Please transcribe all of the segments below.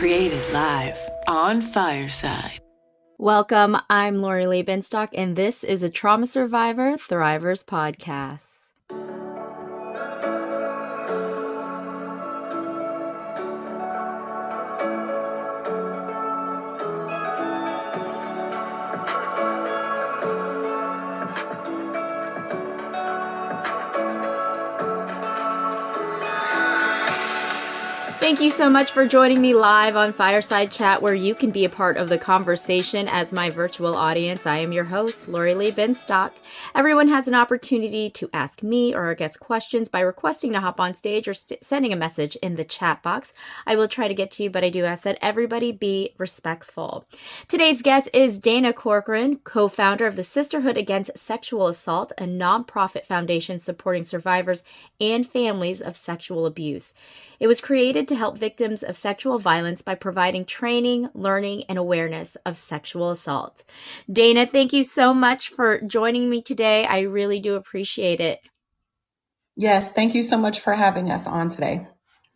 Created live on Fireside. Welcome, I'm Lorilee Binstock, and this is a Trauma Survivor Thrivers podcast. Thank you so much for joining me live on Fireside Chat, where you can be a part of the conversation as my virtual audience. I am your host, Lorilee Binstock. Everyone has an opportunity to ask me or our guests questions by requesting to hop on stage or sending a message in the chat box. I will try to get to you, but I do ask that everybody be respectful. Today's guest is Dayna Corcoran, co-founder of the Sisterhood Against Sexual Assault, a nonprofit foundation supporting survivors and families of sexual abuse. It was created to help victims of sexual violence by providing training, learning, and awareness of sexual assault. Dayna, thank you so much for joining me today. I really do appreciate it. Yes, thank you so much for having us on today.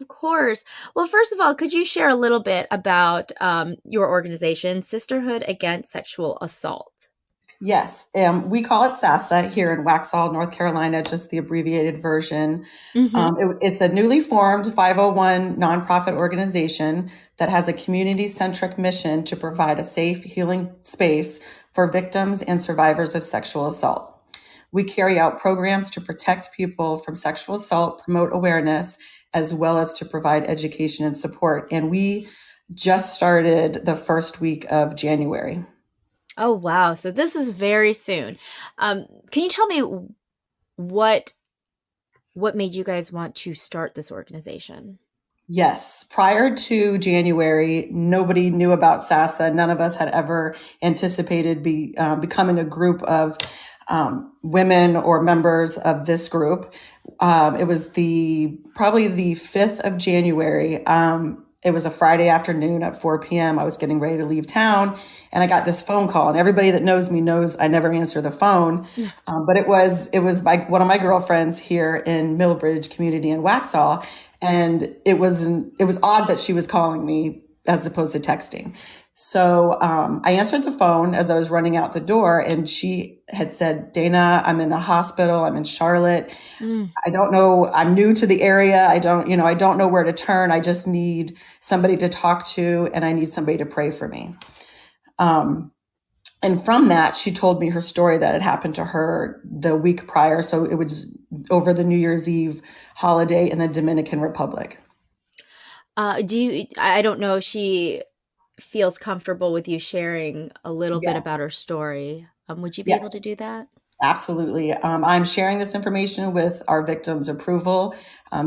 Of course. Well, first of all, could you share a little bit about your organization, Sisterhood Against Sexual Assault? Yes, we call it SASA here in Waxhaw, North Carolina, just the abbreviated version. It's a newly formed 501 nonprofit organization that has a community-centric mission to provide a safe, healing space for victims and survivors of sexual assault. We carry out programs to protect people from sexual assault, promote awareness, as well as to provide education and support. And we just started the first week of January. Oh, wow. So this is very soon. Can you tell me what made you guys want to start this organization? Yes. Prior to January, nobody knew about SASA. None of us had ever anticipated becoming a group of women or members of this group. It was probably the 5th of January. It was a Friday afternoon at 4 p.m. I was getting ready to leave town, and I got this phone call. And everybody that knows me knows I never answer the phone. But it was one of my girlfriends here in Millbridge community in Waxhaw, and it was odd that she was calling me as opposed to texting. So I answered the phone as I was running out the door, and she had said, "Dayna, I'm in the hospital. I'm in Charlotte. I don't know. I'm new to the area. I don't know where to turn. I just need somebody to talk to, and I need somebody to pray for me." And from that, she told me her story that had happened to her the week prior. So it was over the New Year's Eve holiday in the Dominican Republic. I don't know if she feels comfortable with you sharing a little bit about her story. Would you be able to do that? Absolutely. I'm sharing this information with our victim's approval.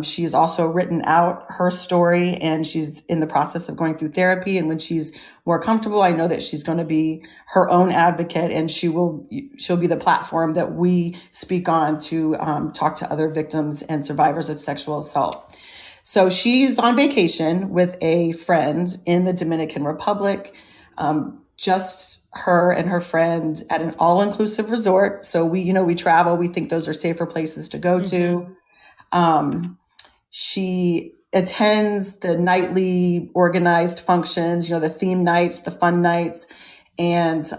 She's also written out her story, and she's in the process of going through therapy. And when she's more comfortable, I know that she's going to be her own advocate, and she'll be the platform that we speak on to talk to other victims and survivors of sexual assault. So she's on vacation with a friend in the Dominican Republic, just her and her friend at an all-inclusive resort. So we travel. We think those are safer places to go to. She attends the nightly organized functions, the theme nights, the fun nights. And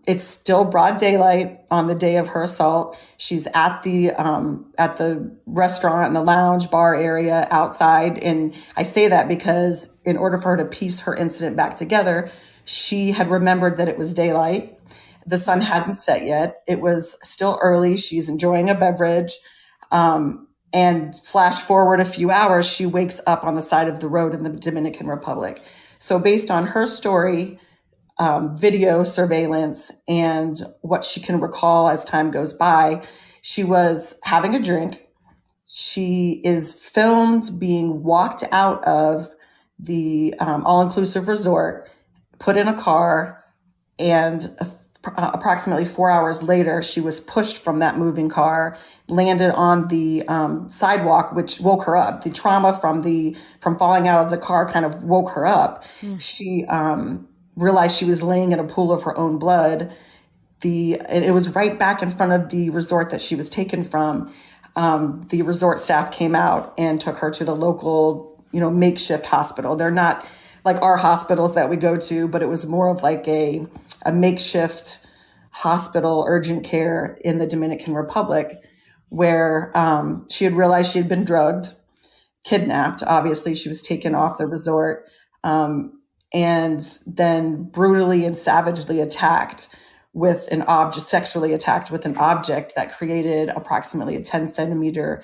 it's still broad daylight on the day of her assault. She's at the restaurant and the lounge bar area outside. And I say that because in order for her to piece her incident back together, she had remembered that it was daylight. The sun hadn't set yet. It was still early. She's enjoying a beverage. And flash forward a few hours, she wakes up on the side of the road in the Dominican Republic. So based on her story, video surveillance, and what she can recall as time goes by, she was having a drink. She is filmed being walked out of the all-inclusive resort, put in a car, and approximately 4 hours later, she was pushed from that moving car, landed on the sidewalk, which woke her up. The trauma from falling out of the car kind of woke her up. She realized she was laying in a pool of her own blood. It was right back in front of the resort that she was taken from. The resort staff came out and took her to the local, makeshift hospital. They're not like our hospitals that we go to, but it was more of like a makeshift hospital, urgent care in the Dominican Republic, where she had realized she had been drugged, kidnapped. Obviously, she was taken off the resort, and then brutally and savagely attacked with an object, sexually attacked with an object that created approximately a 10 centimeter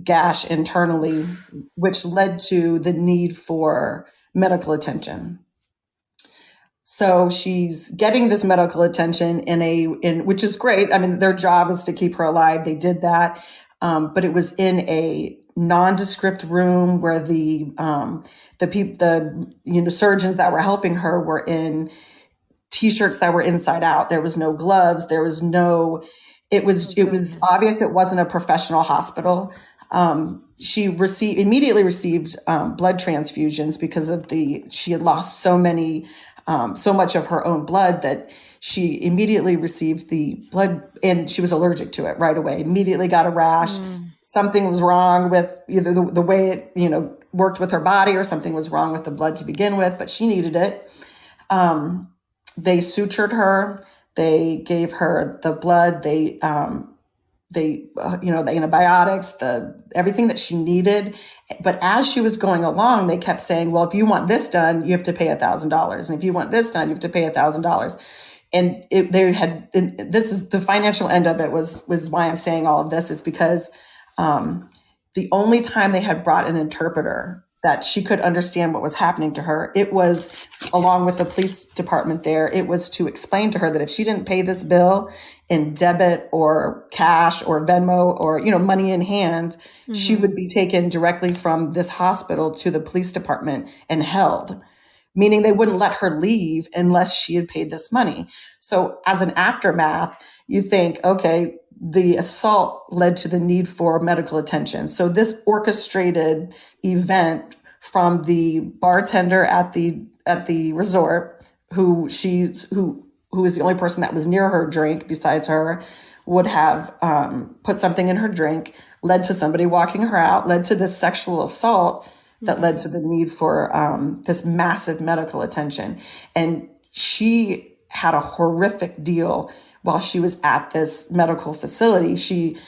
gash internally, which led to the need for medical attention. So she's getting this medical attention in which is great. I mean, their job is to keep her alive. They did that. But it was in a nondescript room where the surgeons that were helping her were in T-shirts that were inside out. There was no gloves. There was no, it was obvious it wasn't a professional hospital. She immediately received blood transfusions because of she had lost so much of her own blood that she immediately received the blood, and she was allergic to it right away. Immediately got a rash. Something was wrong with either the way it, worked with her body, or something was wrong with the blood to begin with, but she needed it. They sutured her. They gave her the blood. The antibiotics, everything that she needed. But as she was going along, they kept saying, well, if you want this done, you have to pay $1,000. And if you want this done, you have to pay $1,000. And this is the financial end of it was why I'm saying all of this, is because the only time they had brought an interpreter that she could understand what was happening to her, it was along with the police department there. It was to explain to her that if she didn't pay this bill in debit or cash or Venmo or, money in hand, she would be taken directly from this hospital to the police department and held, meaning they wouldn't let her leave unless she had paid this money. So as an aftermath, you think, okay, the assault led to the need for medical attention. So this orchestrated event from the bartender at the resort, who is the only person that was near her drink besides her, would have put something in her drink, led to somebody walking her out, led to this sexual assault that led to the need for this massive medical attention. And she had a horrific deal while she was at this medical facility. She's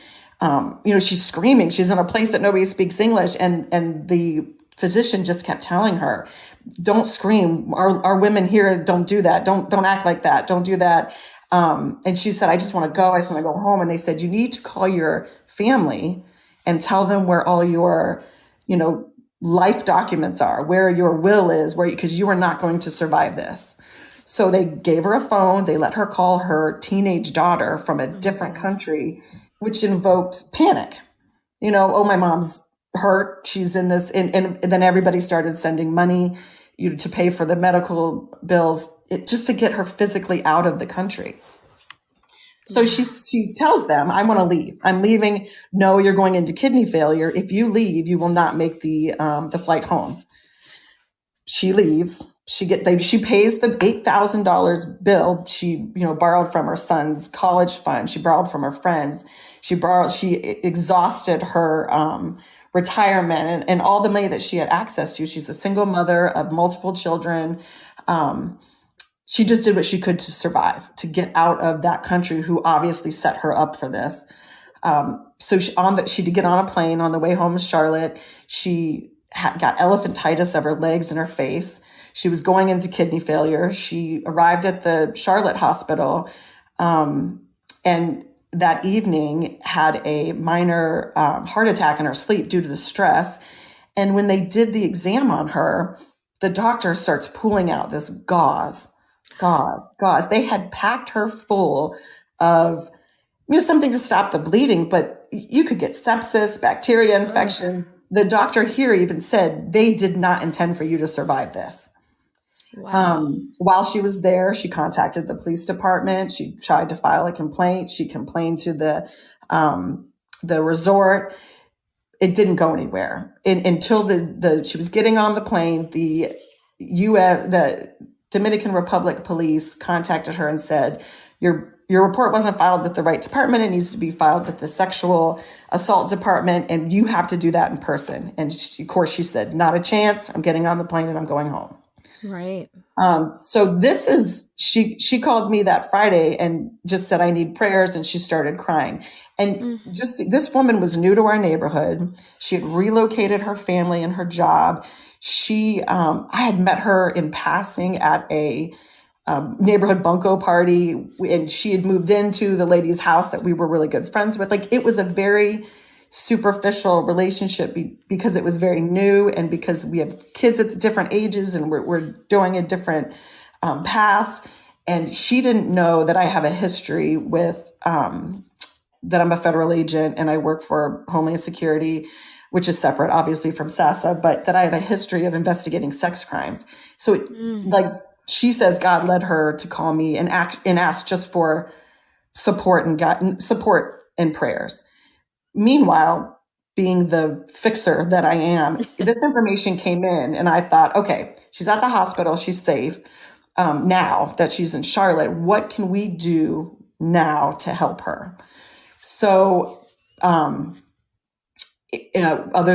screaming. She's in a place that nobody speaks English. And the physician just kept telling her, don't scream. Our women here don't do that. Don't act like that. Don't do that. And she said, I just want to go. I just want to go home. And they said, you need to call your family and tell them where all your, life documents are, where your will is, because you are not going to survive this. So they gave her a phone. They let her call her teenage daughter from a different country, which invoked panic. Oh, my mom's hurt. She's in this. And then everybody started sending money to pay for the medical bills, just to get her physically out of the country. So she tells them, I want to leave. I'm leaving. No, you're going into kidney failure. If you leave, you will not make the flight home. She leaves. She pays the $8,000 bill she borrowed from her son's college fund. She borrowed from her friends. She exhausted her retirement and all the money that she had access to. She's a single mother of multiple children. She just did what she could to survive, to get out of that country, who obviously set her up for this. So she did get on a plane on the way home to Charlotte. She got elephantitis of her legs and her face. She was going into kidney failure. She arrived at the Charlotte hospital, and that evening had a minor heart attack in her sleep due to the stress. And when they did the exam on her, the doctor starts pulling out this gauze. They had packed her full of something to stop the bleeding, but you could get sepsis, bacteria infections. The doctor here even said they did not intend for you to survive this. Wow. While she was there, she contacted the police department. She tried to file a complaint. She complained to the resort. It didn't go anywhere until she was getting on the plane. The Dominican Republic police contacted her and said, your report wasn't filed with the right department. It needs to be filed with the sexual assault department, and you have to do that in person. And of course, she said, not a chance. I'm getting on the plane and I'm going home. Right. So she called me that Friday and just said, I need prayers. And she started crying. And just this woman was new to our neighborhood. She had relocated her family and her job. I had met her in passing at a neighborhood bunco party, and she had moved into the lady's house that we were really good friends with. Like, it was a very superficial relationship because it was very new, and because we have kids at different ages and we're doing a different paths. And she didn't know that I have a history with that I'm a federal agent and I work for Homeland Security, which is separate, obviously, from SASA, but that I have a history of investigating sex crimes. So she says God led her to call me and ask just for support and prayers. Meanwhile, being the fixer that I am, this information came in and I thought, okay, she's at the hospital. She's safe. Now that she's in Charlotte, what can we do now to help her? So, other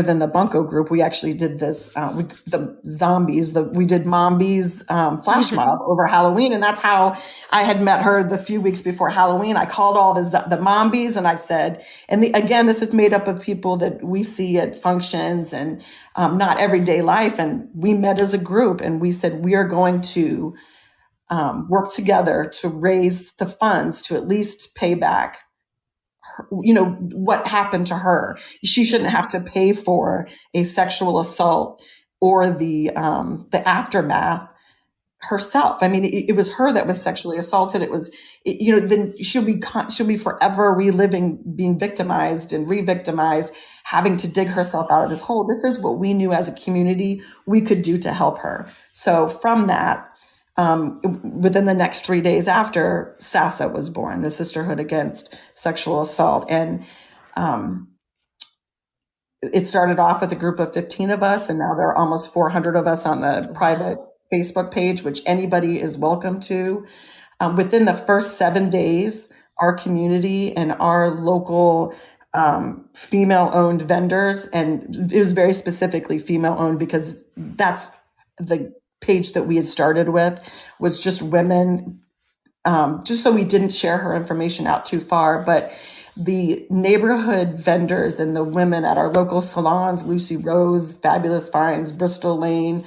than the bunco group, we actually did this, we did Mombies flash mob over Halloween. And that's how I had met her the few weeks before Halloween. I called all the Mombies and I said, again, this is made up of people that we see at functions and not everyday life. And we met as a group and we said, we are going to work together to raise the funds to at least pay back what happened to her. She shouldn't have to pay for a sexual assault or the aftermath herself. I mean, it was her that was sexually assaulted. It was, then she'll be forever reliving being victimized and re-victimized, having to dig herself out of this hole. This is what we knew as a community we could do to help her. So from that, within the next 3 days after, SASA was born, the Sisterhood Against Sexual Assault. And it started off with a group of 15 of us, and now there are almost 400 of us on the private Facebook page, which anybody is welcome to. Within the first 7 days, our community and our local female-owned vendors, and it was very specifically female-owned because that's the page that we had started with, was just women, just so we didn't share her information out too far. But the neighborhood vendors and the women at our local salons, Lucy Rose, Fabulous Finds, Bristol Lane,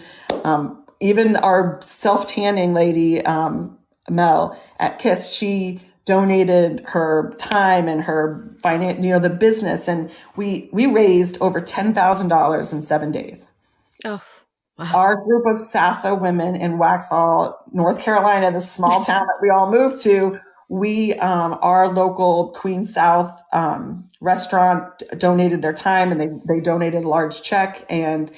even our self-tanning lady, Mel at KISS, she donated her time and her finance, the business. And we raised over $10,000 in 7 days. Oh. Wow. Our group of SASA women in Waxhaw, North Carolina, the small town that we all moved to, our local Queen South restaurant donated their time, and they donated a large check, and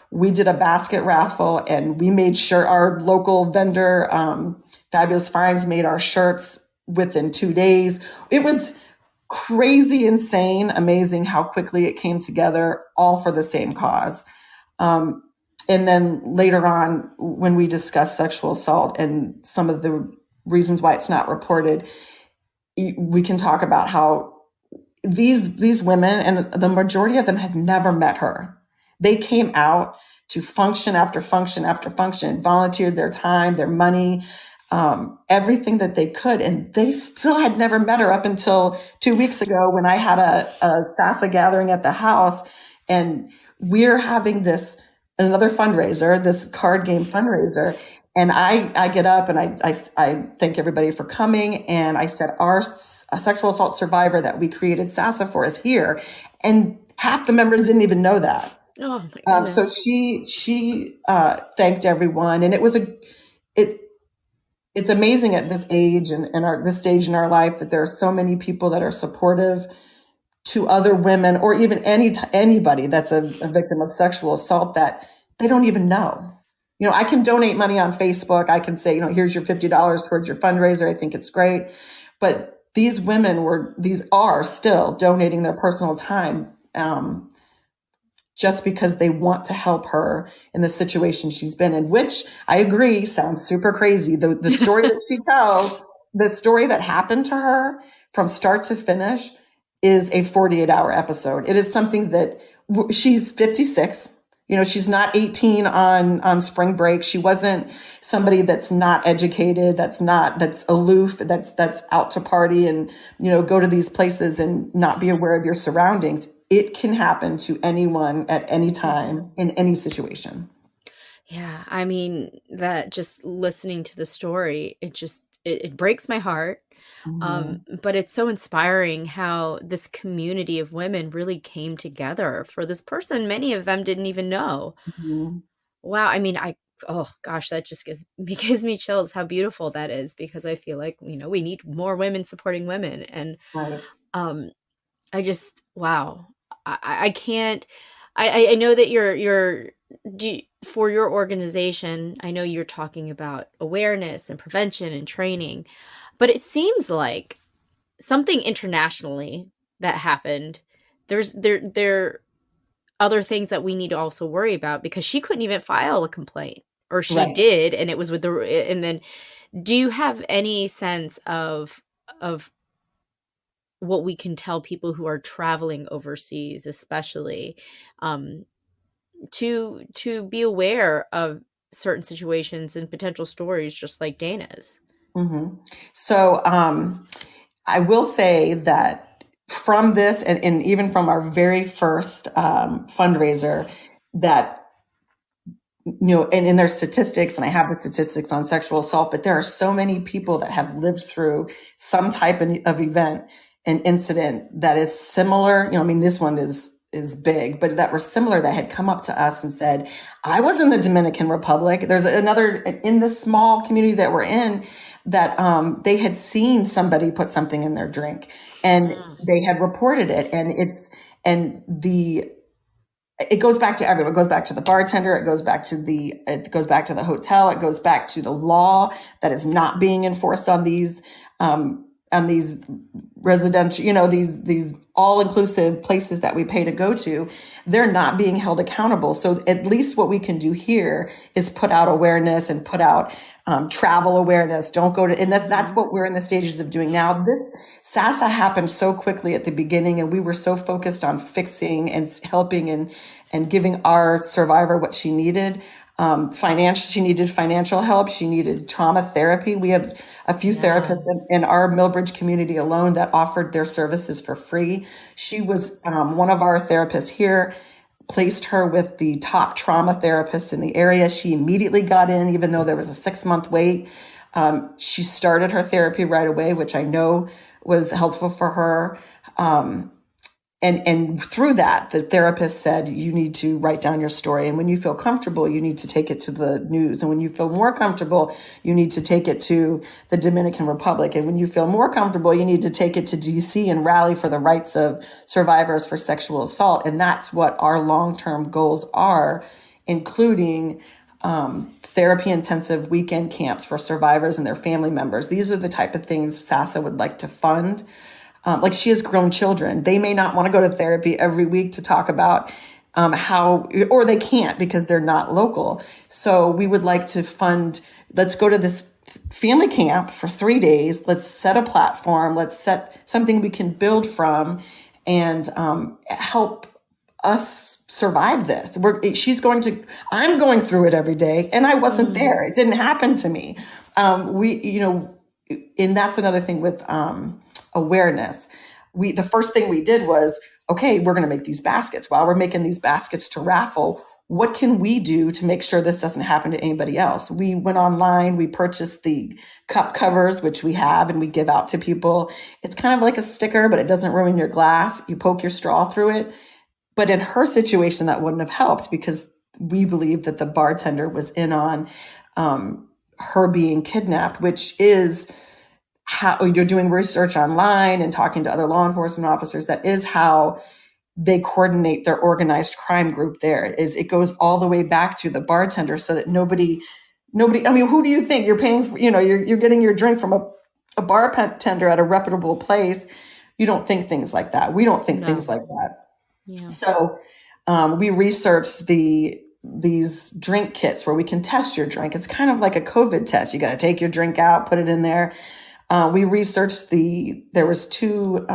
we did a basket raffle, and we made sure our local vendor, Fabulous Finds, made our shirts within 2 days. It was crazy, insane, amazing how quickly it came together, all for the same cause. And then later on, when we discuss sexual assault and some of the reasons why it's not reported, we can talk about how these women, and the majority of them, had never met her. They came out to function after function after function, volunteered their time, their money, everything that they could. And they still had never met her up until 2 weeks ago when I had a SASA gathering at the house. And we're having another fundraiser, this card game fundraiser. And I get up and I thank everybody for coming. And I said, our sexual assault survivor that we created SASA for is here. And half the members didn't even know that. Oh my goodness. So she thanked everyone. And it's amazing at this age and this stage in our life that there are so many people that are supportive to other women, or even anybody that's a victim of sexual assault that they don't even know. I can donate money on Facebook. I can say, here's your $50 towards your fundraiser. I think it's great. But these women are still donating their personal time just because they want to help her in the situation she's been in, which I agree sounds super crazy. The story that she tells, the story that happened to her from start to finish, is a 48-hour episode. It is something that she's 56. She's not 18 on spring break. She wasn't somebody that's not educated, that's aloof, that's out to party and, go to these places and not be aware of your surroundings. It can happen to anyone at any time in any situation. Yeah. I mean, that just listening to the story, it breaks my heart. But it's so inspiring how this community of women really came together for this person many of them didn't even know. Mhm. Wow. I mean, oh gosh, that just gives me chills how beautiful that is, because I feel like, we need more women supporting women. And Right. I just, wow. I can't, I know that for your organization, I know you're talking about awareness and prevention and training, but it seems like something internationally that happened. There other things that we need to also worry about, because she couldn't even file a complaint, or she Right. did, and it was and then do you have any sense of what we can tell people who are traveling overseas, especially, um, to be aware of certain situations and potential stories just like Dayna's? Mhm. So I will say that from this, and even from our very first fundraiser, that and there's statistics, and I have the statistics on sexual assault, but there are so many people that have lived through some type of event, an incident that is similar. I mean, this one is big, but that were similar, that had come up to us and said, I was in the Dominican Republic. There's another in this small community that we're in, that they had seen somebody put something in their drink, and they had reported it. It goes back to everyone. It goes back to the bartender. It goes back to the hotel. It goes back to the law that is not being enforced on these residential, these all-inclusive places that we pay to go to. They're not being held accountable. So at least what we can do here is put out awareness and put out travel awareness. Don't go to, and that's what we're in the stages of doing now. This SASA happened so quickly at the beginning, and we were so focused on fixing and helping and giving our survivor what she needed. She needed financial help. She needed trauma therapy. We have a few therapists in our Millbridge community alone that offered their services for free. She was one of our therapists here, placed her with the top trauma therapists in the area. She immediately got in, even though there was a 6-month wait. She started her therapy right away, which I know was helpful for her. And through that, the therapist said, you need to write down your story. And when you feel comfortable, you need to take it to the news. And when you feel more comfortable, you need to take it to the Dominican Republic. And when you feel more comfortable, you need to take it to DC and rally for the rights of survivors for sexual assault. And that's what our long-term goals are, including therapy intensive weekend camps for survivors and their family members. These are the type of things SASA would like to fund. Like, she has grown children. They may not want to go to therapy every week to talk about or they can't because they're not local. So we would like to fund, let's go to this family camp for 3 days. Let's set a platform. Let's set something we can build from and help us survive this. I'm going through it every day, and I wasn't there. It didn't happen to me. And that's another thing with awareness. The first thing we did was, okay, we're going to make these baskets. While we're making these baskets to raffle, what can we do to make sure this doesn't happen to anybody else? We went online, we purchased the cup covers, which we have, and we give out to people. It's kind of like a sticker, but it doesn't ruin your glass. You poke your straw through it. But in her situation, that wouldn't have helped, because we believe that the bartender was in on her being kidnapped, which is how you're doing research online and talking to other law enforcement officers. That is how they coordinate their organized crime group. It goes all the way back to the bartender, so that nobody, I mean, who do you think you're paying for? You're getting your drink from a bartender at a reputable place. You don't think things like that. We don't think things like that. Yeah. So we researched these drink kits where we can test your drink. It's kind of like a COVID test. You got to take your drink out, put it in there. We researched there was two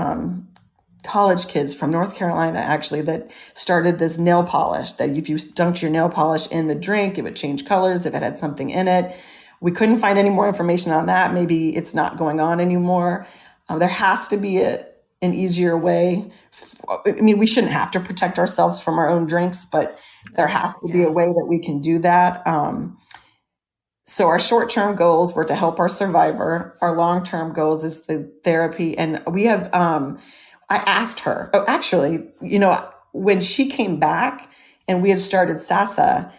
college kids from North Carolina, actually, that started this nail polish that if you dunked your nail polish in the drink, it would change colors if it had something in it. We couldn't find any more information on that. Maybe it's not going on anymore. There has to be an easier way. I mean, we shouldn't have to protect ourselves from our own drinks, but there has to be a way that we can do that. So our short-term goals were to help our survivor. Our long-term goals is the therapy. And we have, I asked her, actually, when she came back and we had started SASA,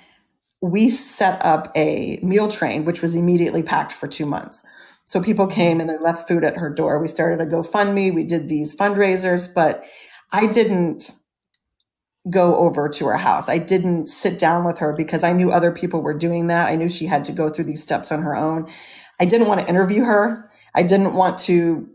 we set up a meal train, which was immediately packed for 2 months. So people came and they left food at her door. We started a GoFundMe. We did these fundraisers, but I didn't go over to her house. I didn't sit down with her because I knew other people were doing that. I knew she had to go through these steps on her own. I didn't want to interview her. I didn't want to,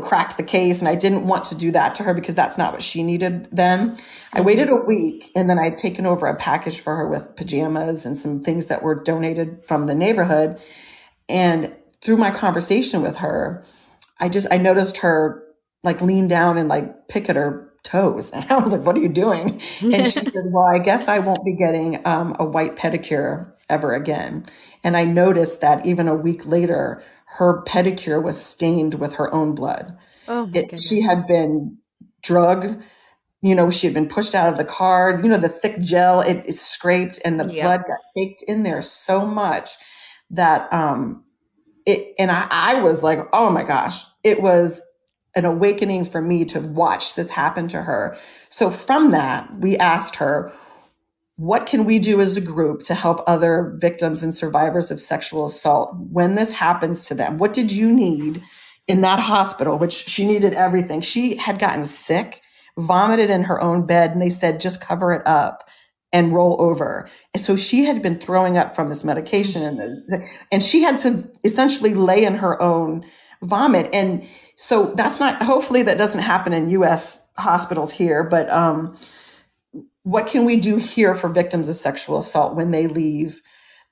crack the case. And I didn't want to do that to her because that's not what she needed then. I waited a week and then I'd taken over a package for her with pajamas and some things that were donated from the neighborhood. And through my conversation with her, I noticed her lean down and pick at her toes. And I was like, what are you doing? And she said, well, I guess I won't be getting a white pedicure ever again. And I noticed that even a week later, her pedicure was stained with her own blood. Oh, my goodness. She had been drugged. She had been pushed out of the car. The thick gel, it scraped and the blood got baked in there so much that I was like, oh my gosh, it was an awakening for me to watch this happen to her. So from that, we asked her, what can we do as a group to help other victims and survivors of sexual assault when this happens to them? What did you need in that hospital, which she needed everything. She had gotten sick, vomited in her own bed, and they said, just cover it up and roll over. And so she had been throwing up from this medication and she had to essentially lay in her own vomit. And so hopefully that doesn't happen in US hospitals here, but what can we do here for victims of sexual assault when they leave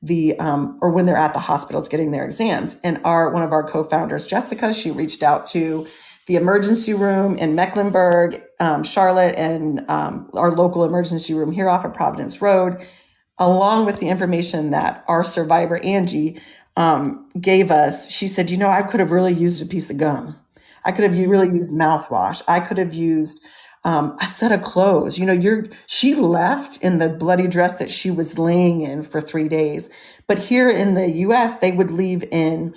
or when they're at the hospitals getting their exams? And one of our co-founders, Jessica, she reached out to the emergency room in Mecklenburg, Charlotte, and our local emergency room here off of Providence Road, along with the information that our survivor, Angie, gave us. She said, I could have really used a piece of gum. I could have really used mouthwash. I could have used a set of clothes. She left in the bloody dress that she was laying in for 3 days. But here in the US, they would leave in,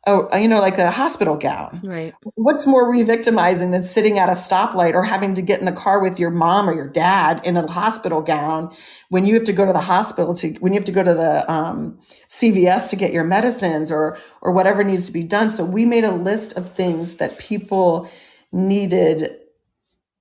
like a hospital gown. Right. What's more re-victimizing than sitting at a stoplight or having to get in the car with your mom or your dad in a hospital gown when you have to go to the hospital when you have to go to the CVS to get your medicines or whatever needs to be done. So we made a list of things that people needed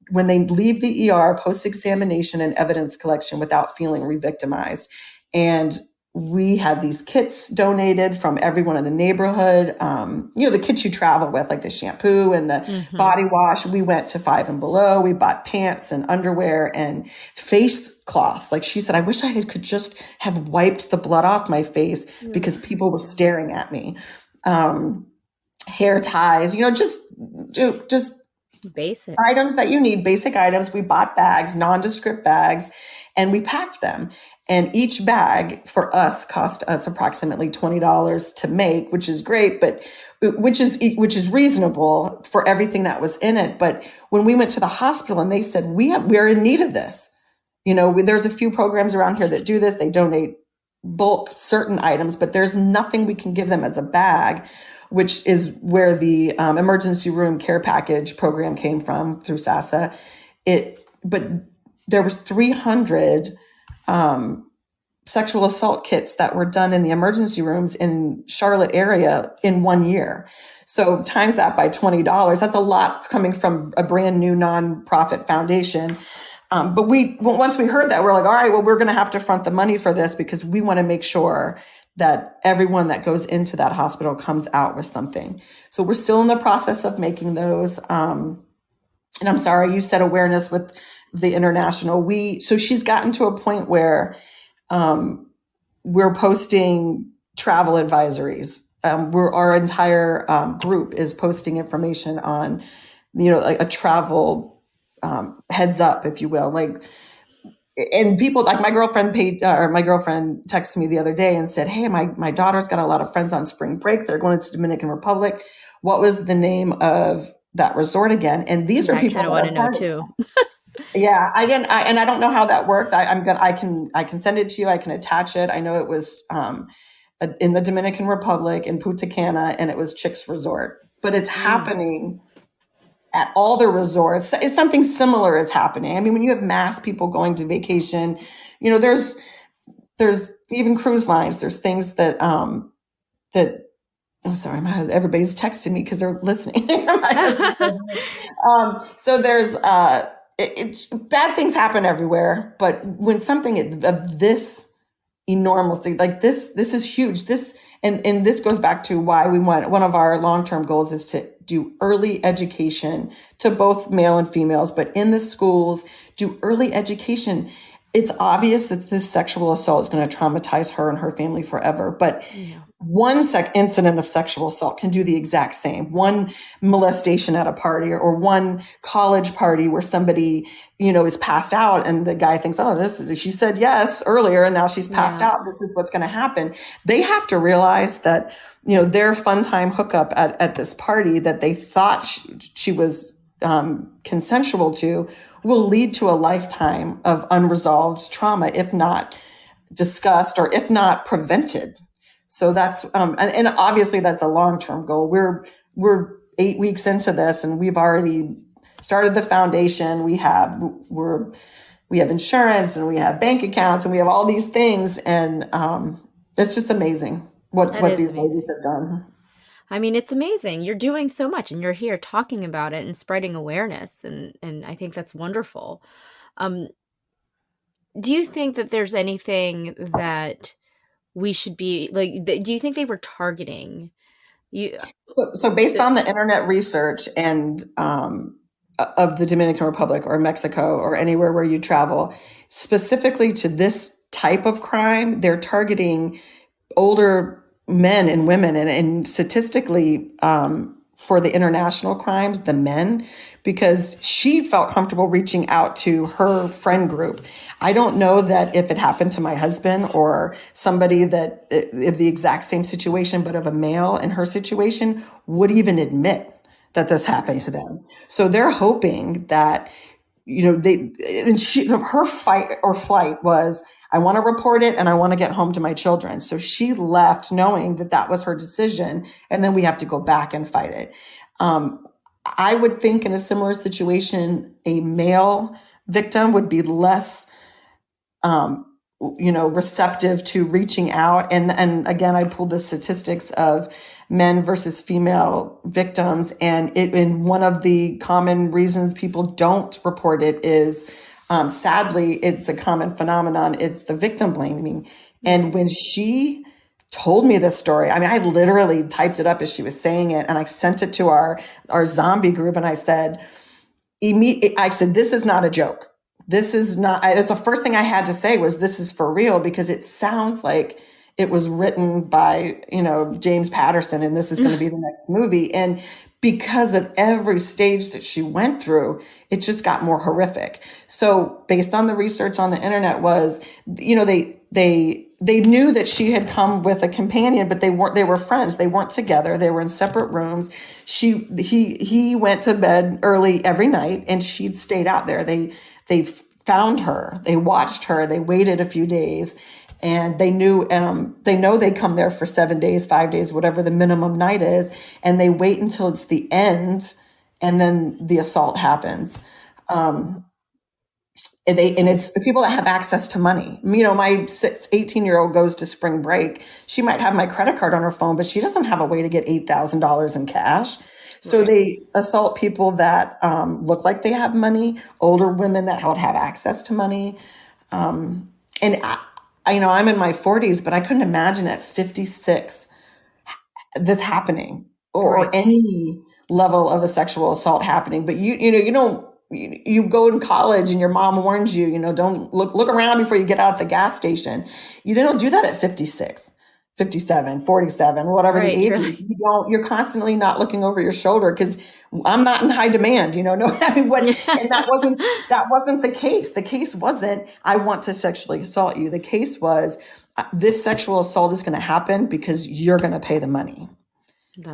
when they leave the ER, post-examination and evidence collection without feeling re-victimized. And we had these kits donated from everyone in the neighborhood. The kits you travel with, like the shampoo and the body wash. We went to Five and Below. We bought pants and underwear and face cloths. Like she said, I wish I could just have wiped the blood off my face because people were staring at me. Hair ties, just basic items that you need, basic items. We bought bags, nondescript bags, and we packed them. And each bag for us cost us approximately $20 to make, which is great, but which is reasonable for everything that was in it. But when we went to the hospital and they said, we're in need of this. There's a few programs around here that do this. They donate bulk certain items, but there's nothing we can give them as a bag, which is where the emergency room care package program came from through SASA. But there were 300 sexual assault kits that were done in the emergency rooms in Charlotte area in 1 year. So times that by $20, that's a lot coming from a brand new nonprofit foundation. But once we heard that, we're like, all right, well, we're going to have to front the money for this because we want to make sure that everyone that goes into that hospital comes out with something. So we're still in the process of making those. And I'm sorry, you said awareness with the international. So she's gotten to a point where we're posting travel advisories. Our entire group is posting information on, like a travel heads up, if you will. Like, and people like my girlfriend texted me the other day and said, "Hey, my daughter's got a lot of friends on spring break. They're going to Dominican Republic. What was the name of that resort again?" And these are people I kind of want to know too. Yeah, I don't know how that works. I can send it to you. I can attach it. I know it was in the Dominican Republic in Punta Cana, and it was Chicks Resort, but it's happening at all the resorts. It's something similar is happening. I mean, when you have mass people going to vacation, there's even cruise lines. There's things that I'm sorry, everybody's texting me because they're listening. So there's bad things happen everywhere, but when something of this enormously, like this is huge. And this goes back to why one of our long-term goals is to do early education to both male and females, but in the schools, do early education. It's obvious that this sexual assault is going to traumatize her and her family forever, but one incident of sexual assault can do the exact same. One molestation at a party or one college party where somebody, is passed out and the guy thinks, oh, she said yes earlier and now she's passed out. This is what's going to happen. They have to realize that, their fun time hookup at this party that they thought she was consensual to will lead to a lifetime of unresolved trauma, if not discussed or if not prevented. So that's, and obviously that's a long-term goal. We're 8 weeks into this and we've already started the foundation. We have insurance and we have bank accounts and we have all these things. And, it's just amazing what these ladies have done. I mean, it's amazing. You're doing so much and you're here talking about it and spreading awareness. And I think that's wonderful. Do you think that there's anything that we should be like, do you think they were targeting you? So based on the internet research and, of the Dominican Republic or Mexico or anywhere where you travel, specifically to this type of crime, they're targeting older men and women and statistically, for the international crimes, the men, because she felt comfortable reaching out to her friend group. I don't know that if it happened to my husband or somebody that of the exact same situation, but of a male in her situation would even admit that this happened to them. So they're hoping that, her fight or flight was, I want to report it and I want to get home to my children. So she left knowing that that was her decision. And then we have to go back and fight it. I would think in a similar situation, a male victim would be less, receptive to reaching out. And again, I pulled the statistics of men versus female victims. And one of the common reasons people don't report it is, sadly, it's a common phenomenon. It's the victim blaming. And when she told me this story, I mean, I literally typed it up as she was saying it. And I sent it to our zombie group. And I said, this is not a joke. This is not, it's the first thing I had to say was, this is for real, because it sounds like it was written by, James Patterson, and this is going to be the next movie. And because of every stage that she went through, it just got more horrific. So based on the research on the internet was, they knew that she had come with a companion, but they were friends. They weren't together. They were in separate rooms. He went to bed early every night and she'd stayed out there. They found her, they watched her, they waited a few days, and they know they come there for 7 days, 5 days, whatever the minimum night is. And they wait until it's the end. And then the assault happens. And it's people that have access to money. My 18-year-old goes to spring break. She might have my credit card on her phone, but she doesn't have a way to get $8,000 in cash. So they assault people that look like they have money, older women that don't have access to money. And I'm in my 40s, but I couldn't imagine at 56 this happening or any level of a sexual assault happening. But you go in college and your mom warns you, don't look around before you get out at the gas station. You don't do that at 56. 57, 47, whatever the age Right. is, you're constantly not looking over your shoulder because I'm not in high demand, no, I mean, and that wasn't the case. The case wasn't, I want to sexually assault you. The case was, this sexual assault is going to happen because you're going to pay the money.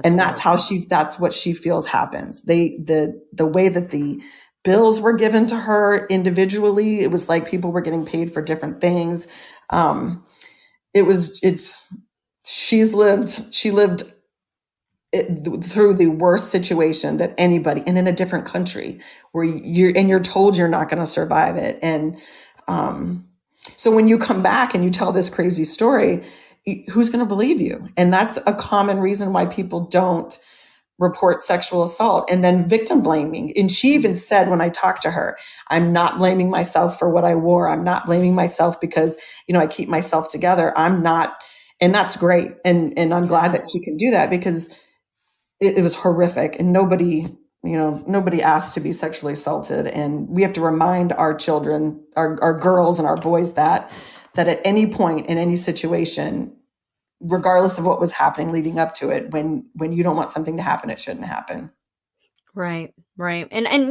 And that's what she feels happens. The way that the bills were given to her individually, it was like people were getting paid for different things. She lived through the worst situation that anybody, and in a different country where you're told you're not going to survive it. And so when you come back and you tell this crazy story, who's going to believe you? And that's a common reason why people don't report sexual assault. And then victim blaming. And she even said, when I talked to her, I'm not blaming myself for what I wore. I'm not blaming myself because, I keep myself together. I'm not. And that's great. And I'm glad that she can do that because it was horrific. And nobody asked to be sexually assaulted. And we have to remind our children, our girls and our boys that at any point in any situation, regardless of what was happening leading up to it, when you don't want something to happen, it shouldn't happen. Right. And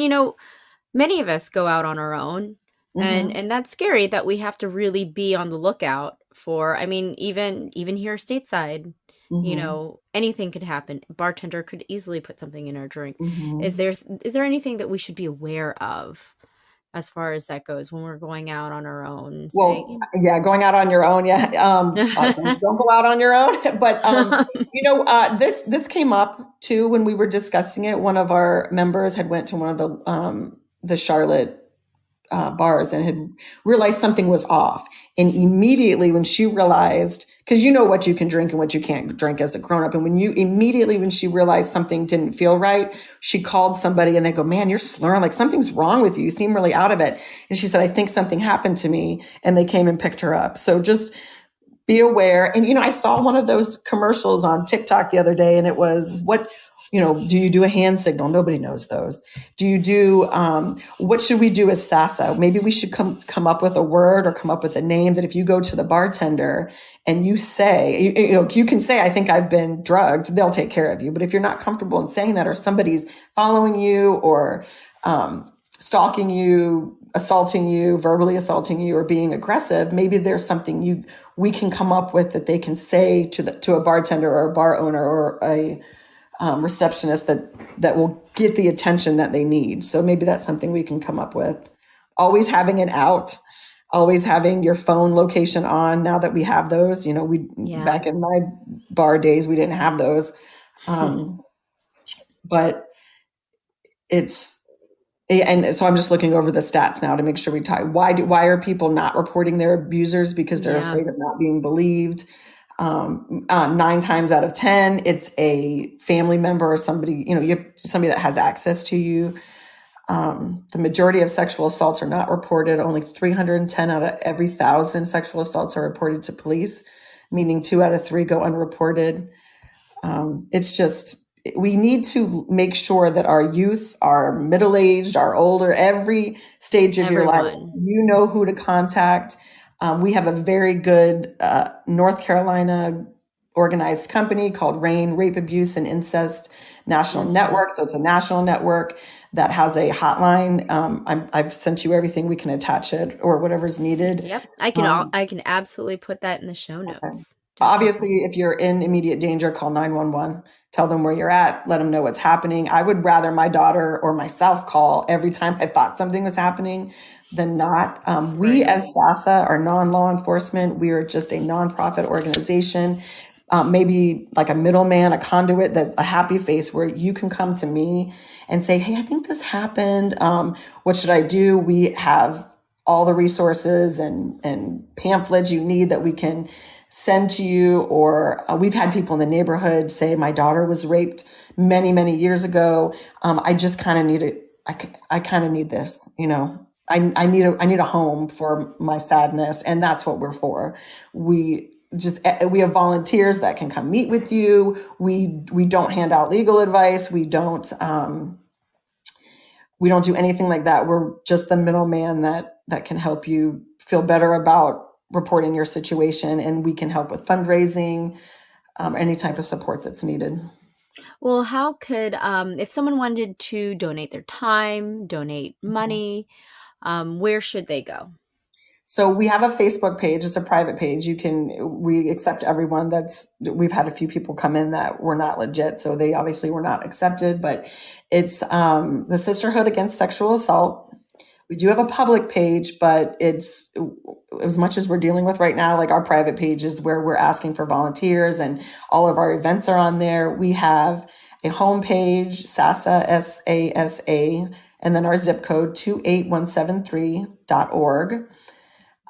many of us go out on our own. And that's scary that we have to really be on the lookout for. I mean, even here stateside, anything could happen. A bartender could easily put something in our drink. Is there anything that we should be aware of as far as that goes when we're going out on our own? Going out on your own. Yeah. Don't go out on your own. But, this came up too, when we were discussing it. One of our members had went to one of the Charlotte bars and had realized something was off. And immediately when she realized, because you know what you can drink and what you can't drink as a grown-up. And when she realized something didn't feel right, she called somebody and they go, man, you're slurring, like something's wrong with you. You seem really out of it. And she said, I think something happened to me. And they came and picked her up. So just be aware. And, I saw one of those commercials on TikTok the other day, and it was, do you do a hand signal? Nobody knows those. Do you do, what should we do as SASA? Maybe we should come up with a word or come up with a name that if you go to the bartender and you say, you can say, I think I've been drugged, they'll take care of you. But if you're not comfortable in saying that, or somebody's following you or, stalking you, assaulting you, verbally assaulting you, or being aggressive, maybe there's something we can come up with that they can say to a bartender or a bar owner or a receptionist that will get the attention that they need. So maybe that's something we can come up with. Always having it out, always having your phone location on. Now that we have those, back in my bar days, we didn't have those. But and so I'm just looking over the stats now to make sure we talk. Why are people not reporting their abusers? Because they're afraid of not being believed. 9 times out of 10, it's a family member or somebody, you have somebody that has access to you. The majority of sexual assaults are not reported. Only 310 out of every 1,000 sexual assaults are reported to police, meaning 2 out of 3 go unreported. It's just, we need to make sure that our youth, our middle-aged, our older, every stage of your life, you know who to contact. We have a very good North Carolina organized company called RAIN, Rape, Abuse, and Incest National Network. So it's a national network that has a hotline. I've sent you everything. We can attach it or whatever's needed. Yep, I can absolutely put that in the show notes. Okay. Obviously, if you're in immediate danger, call 911. Tell them where you're at. Let them know what's happening. I would rather my daughter or myself call every time I thought something was happening than not. We as SASA are non-law enforcement. We are just a nonprofit organization, maybe like a middleman, a conduit that's a happy face where you can come to me and say, hey, I think this happened. What should I do? We have all the resources and pamphlets you need that we can send to you. Or we've had people in the neighborhood say, my daughter was raped many, many years ago. I just kind of need it. I kind of need this, I need a home for my sadness. And that's what we're for. We have volunteers that can come meet with you. We don't hand out legal advice. We don't do anything like that. We're just the middleman that can help you feel better about reporting your situation, and we can help with fundraising, any type of support that's needed. Well, how could, if someone wanted to donate their time, donate money, where should they go? So we have a Facebook page. It's a private page. We accept everyone. We've had a few people come in that were not legit. So they obviously were not accepted, but it's, the Sisterhood Against Sexual Assault. We do have a public page, but it's, as much as we're dealing with right now, like our private page is where we're asking for volunteers, and all of our events are on there. We have a homepage, SASA, SASA, and then our zip code 28173.org.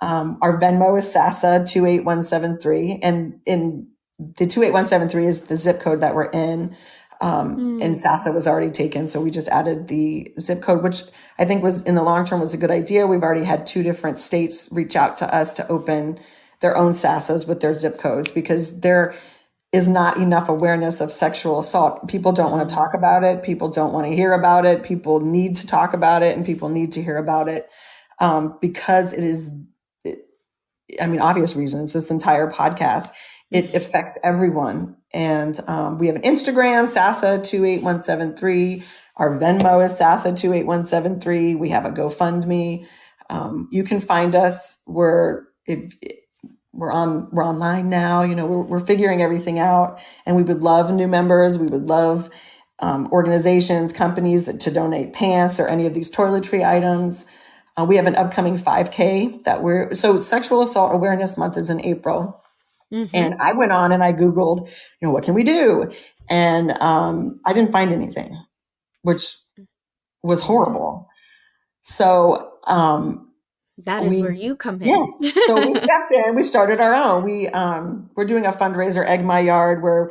Our Venmo is SASA 28173, and in the 28173 is the zip code that we're in. And SASA was already taken, so we just added the zip code, which I think was in the long term was a good idea. We've already had 2 different states reach out to us to open their own SASAs with their zip codes, because there is not enough awareness of sexual assault. People don't want to talk about it. People don't want to hear about it. People need to talk about it, and people need to hear about it, because it is, obvious reasons. This entire podcast, it affects everyone. And we have an Instagram, SASA 28173. Our Venmo is SASA 28173. We have a GoFundMe. You can find us. We're online now. We're figuring everything out, and we would love new members. We would love organizations, companies to donate pants or any of these toiletry items. We have an upcoming 5K so Sexual Assault Awareness Month is in April. Mm-hmm. And I went on and I Googled, what can we do? And I didn't find anything, which was horrible. So that is where you come in. Yeah. So we stepped in, we started our own. We're doing a fundraiser, Egg My Yard, where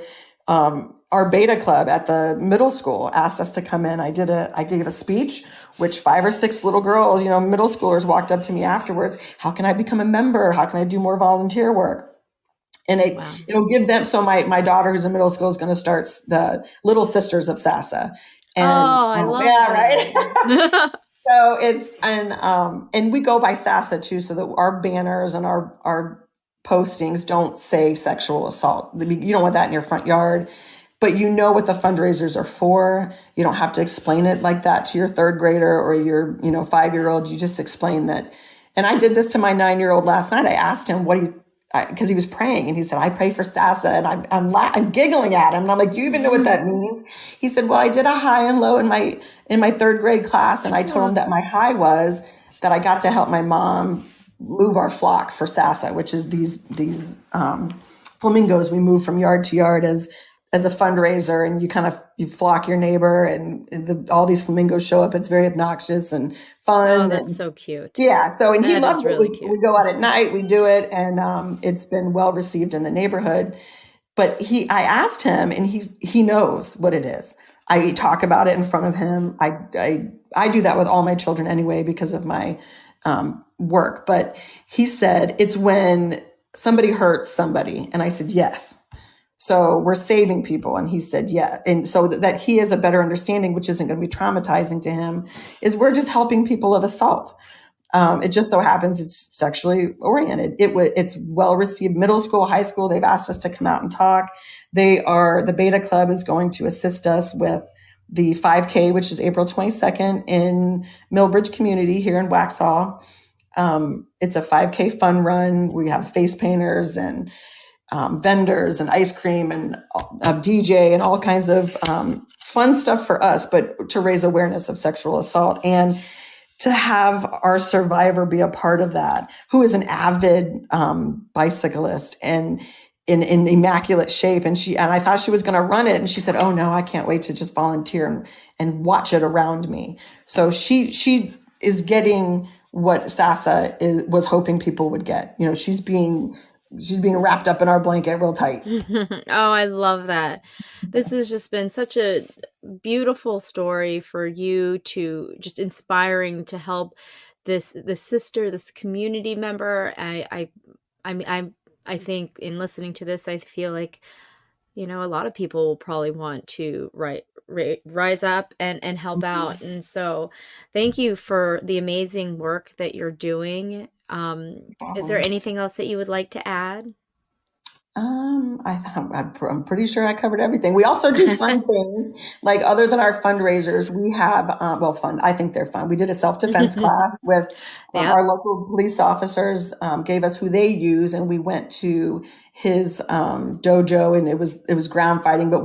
our beta club at the middle school asked us to come in. I gave a speech, which 5 or 6 little girls, middle schoolers, walked up to me afterwards. How can I become a member? How can I do more volunteer work? And it'll give them. So my daughter, who's in middle school, is going to start the Little Sisters of SASA. And, I love that. Right. So it's, and we go by SASA too, so that our banners and our postings don't say sexual assault. You don't want that in your front yard, but what the fundraisers are for. You don't have to explain it like that to your 3rd grader or your, 5-year-old. You just explain that. And I did this to my 9-year-old last night. I asked him, because he was praying, and he said, I pray for SASA, and I'm giggling at him. And I'm like, do you even know what that means? He said, well, I did a high and low in my 3rd grade class. And I told him that my high was that I got to help my mom move our flock for SASA, which is these flamingos we move from yard to yard as a fundraiser, and you flock your neighbor, and all these flamingos show up. It's very obnoxious and fun. Oh, that's so cute. Yeah. So, and he loves really it. Cute. We go out at night, we do it, and it's been well received in the neighborhood. But I asked him, and he knows what it is. I talk about it in front of him. I do that with all my children anyway because of my work. But he said it's when somebody hurts somebody, and I said yes. So we're saving people. And he said, yeah. And so that he has a better understanding, which isn't going to be traumatizing to him, is we're just helping people of assault. It just so happens it's sexually oriented. It's well received. Middle school, high school, they've asked us to come out and talk. The Beta Club is going to assist us with the 5K, which is April 22nd in Millbridge community here in Waxhaw. It's a 5K fun run. We have face painters and vendors and ice cream and a DJ and all kinds of fun stuff for us, but to raise awareness of sexual assault and to have our survivor be a part of that, who is an avid bicyclist and in immaculate shape. And I thought she was going to run it. And she said, oh no, I can't wait to just volunteer and watch it around me. So she is getting what SASA was hoping people would get. She's being wrapped up in our blanket real tight. Oh, I love that. This has just been such a beautiful story for you, to just inspiring to help this sister, this community member. I think in listening to this, I feel like, a lot of people will probably want to rise up and help out. And so thank you for the amazing work that you're doing. Is there anything else that you would like to add? I'm pretty sure I covered everything. We also do fun things, like other than our fundraisers, we have, I think they're fun. We did a self-defense class with our local police officers, gave us who they use, and we went to his dojo, and it was ground fighting, but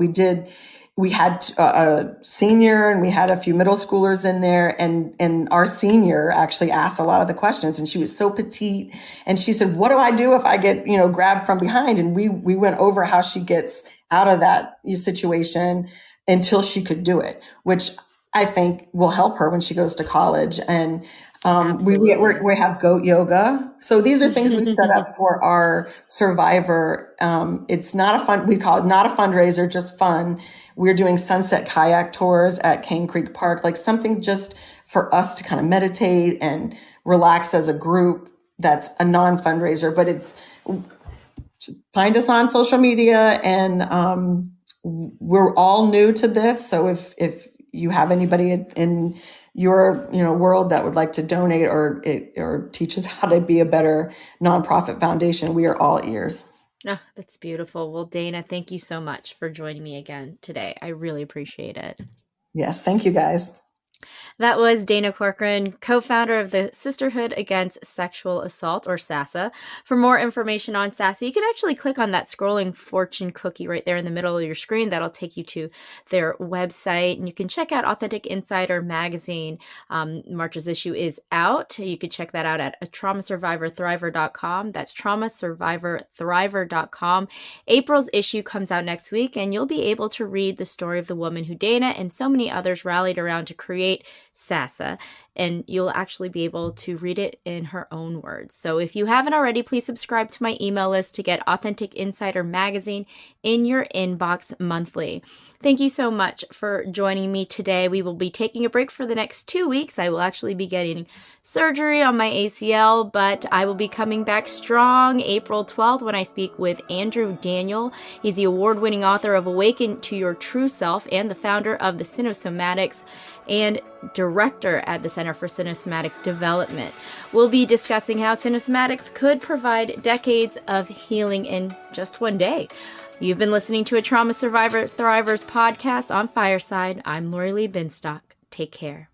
we had a senior and we had a few middle schoolers in there, and our senior actually asked a lot of the questions, and she was so petite, and she said, what do I do if I get, grabbed from behind? And we went over how she gets out of that situation until she could do it, which I think will help her when she goes to college. And we have goat yoga. So these are things we set up for our survivor. It's not we call it not a fundraiser, just fun. We're doing sunset kayak tours at Cane Creek Park, like something just for us to kind of meditate and relax as a group. That's a non-fundraiser, but it's just find us on social media, and we're all new to this. So if you have anybody in your world that would like to donate or teach us how to be a better nonprofit foundation, we are all ears. Oh, that's beautiful. Well, Dayna, thank you so much for joining me again today. I really appreciate it. Yes, thank you guys. That was Dayna Corcoran, co-founder of the Sisterhood Against Sexual Assault, or SASA. For more information on SASA, you can actually click on that scrolling fortune cookie right there in the middle of your screen. That'll take you to their website, and you can check out Authentic Insider magazine. March's issue is out. You can check that out at traumasurvivorthriver.com. That's traumasurvivorthriver.com. April's issue comes out next week, and you'll be able to read the story of the woman who Dayna and so many others rallied around to create SASA, and you'll actually be able to read it in her own words. So if you haven't already, please subscribe to my email list to get Authentic Insider magazine in your inbox monthly. Thank you so much for joining me today. We will be taking a break for the next 2 weeks. I will actually be getting surgery on my ACL, but I will be coming back strong April 12th when I speak with Andrew Daniel. He's the award-winning author of Awaken to Your True Self and the founder of the Cinesomatics and director at the Center for Cinesomatic Development. We'll be discussing how cinesomatics could provide decades of healing in just one day. You've been listening to a Trauma Survivor Thrivers podcast on Fireside. I'm Lorilee Binstock. Take care.